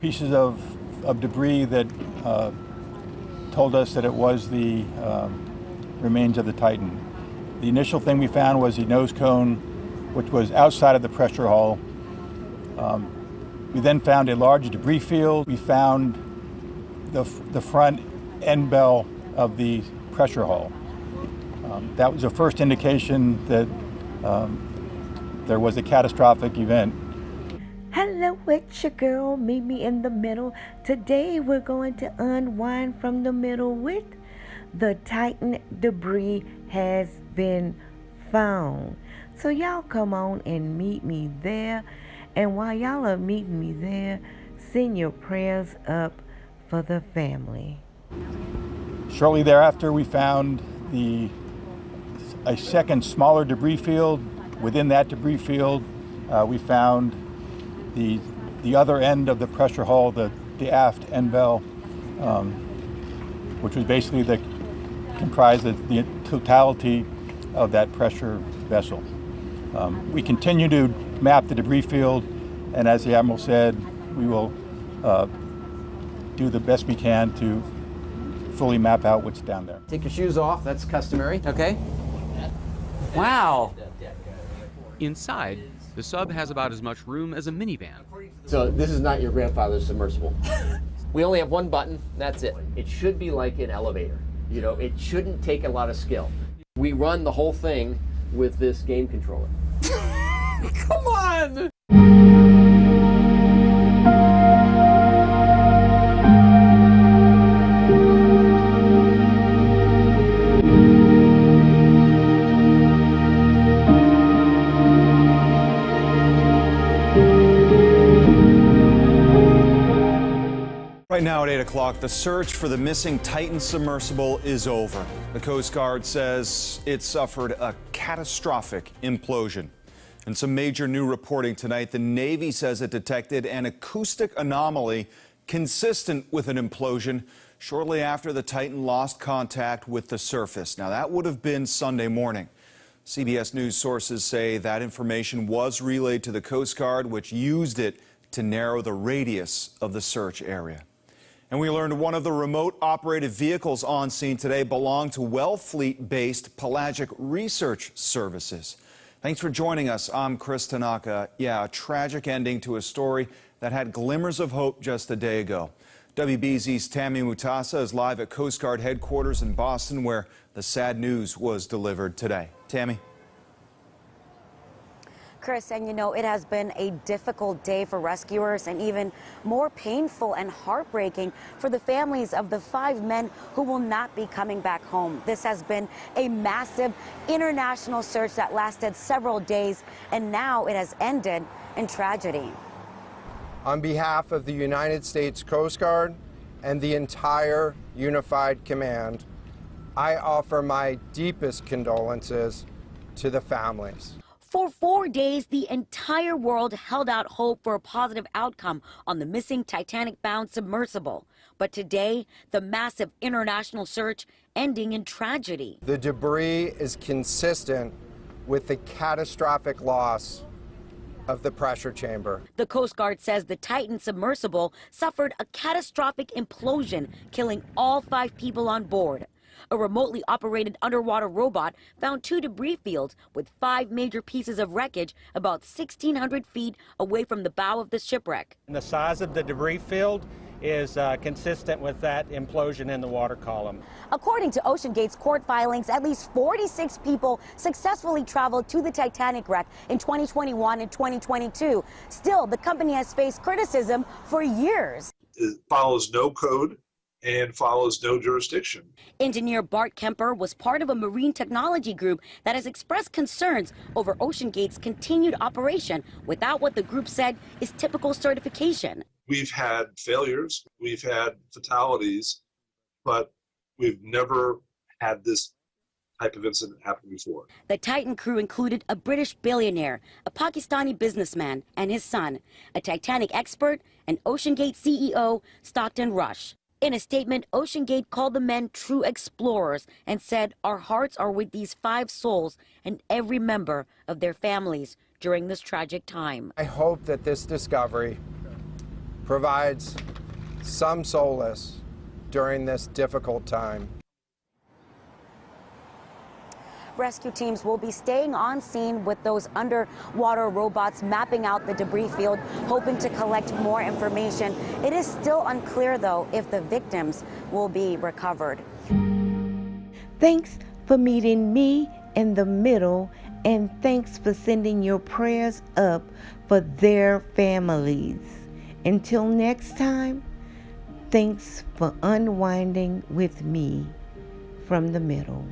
Pieces of debris that told us that it was the remains of the Titan. The initial thing we found was the nose cone, which was outside of the pressure hull. We then found a large debris field. We found the front end bell of the pressure hull. That was the first indication that there was a catastrophic event. Hello, it's your girl, meet me in the middle. Today we're going to unwind from the middle with the Titan debris has been found. So y'all come on and meet me there. And while y'all are meeting me there, send your prayers up for the family. Shortly thereafter, we found a second smaller debris field. Within that debris field, we found the other end of the pressure hull, the aft end bell, which was basically comprised of the totality of that pressure vessel. We continue to map the debris field, and as the Admiral said, we will do the best we can to fully map out what's down there. Take your shoes off, that's customary. Okay. Wow. Inside, the sub has about as much room as a minivan. So this is not your grandfather's submersible. We only have one button, that's it. It should be like an elevator. You know, it shouldn't take a lot of skill. We run the whole thing with this game controller. Come on! Right now at 8 o'clock, the search for the missing Titan submersible is over. The Coast Guard says it suffered a catastrophic implosion. And some major new reporting tonight. The Navy says it detected an acoustic anomaly consistent with an implosion shortly after the Titan lost contact with the surface. Now, that would have been Sunday morning. CBS News sources say that information was relayed to the Coast Guard, which used it to narrow the radius of the search area. And we learned one of the remote operated vehicles on scene today belonged to Wellfleet-based Pelagic Research Services. Thanks for joining us. I'm Chris Tanaka. Yeah, a tragic ending to a story that had glimmers of hope just a day ago. WBZ's Tammy Mutasa is live at Coast Guard headquarters in Boston, where the sad news was delivered today. Tammy? Chris, and you know, it has been a difficult day for rescuers and even more painful and heartbreaking for the families of the 5 men who will not be coming back home. This has been a massive international search that lasted several days, and now it has ended in tragedy. On behalf of the United States Coast Guard and the entire Unified Command, I offer my deepest condolences to the families. For 4 days, the entire world held out hope for a positive outcome on the missing Titanic-bound submersible. But today, the massive international search ending in tragedy. The debris is consistent with the catastrophic loss of the pressure chamber. The Coast Guard says the Titan submersible suffered a catastrophic implosion, killing all 5 people on board. A remotely operated underwater robot found 2 debris fields with 5 major pieces of wreckage about 1,600 feet away from the bow of the shipwreck. The size of the debris field is consistent with that implosion in the water column. According to OceanGate's court filings, at least 46 people successfully traveled to the Titanic wreck in 2021 and 2022. Still, the company has faced criticism for years. It follows no code and follows no jurisdiction. Engineer Bart Kemper was part of a marine technology group that has expressed concerns over OceanGate's continued operation without what the group said is typical certification. We've had failures, we've had fatalities, but we've never had this type of incident happen before. The Titan crew included a British billionaire, a Pakistani businessman and his son, a Titanic expert, and OceanGate CEO Stockton Rush. In a statement, OceanGate called the men true explorers and said, "Our hearts are with these 5 souls and every member of their families during this tragic time." I hope that this discovery provides some solace during this difficult time. Rescue teams will be staying on scene with those underwater robots mapping out the debris field, hoping to collect more information. It is still unclear, though, if the victims will be recovered. Thanks for meeting me in the middle, and thanks for sending your prayers up for their families. Until next time, thanks for unwinding with me from the middle.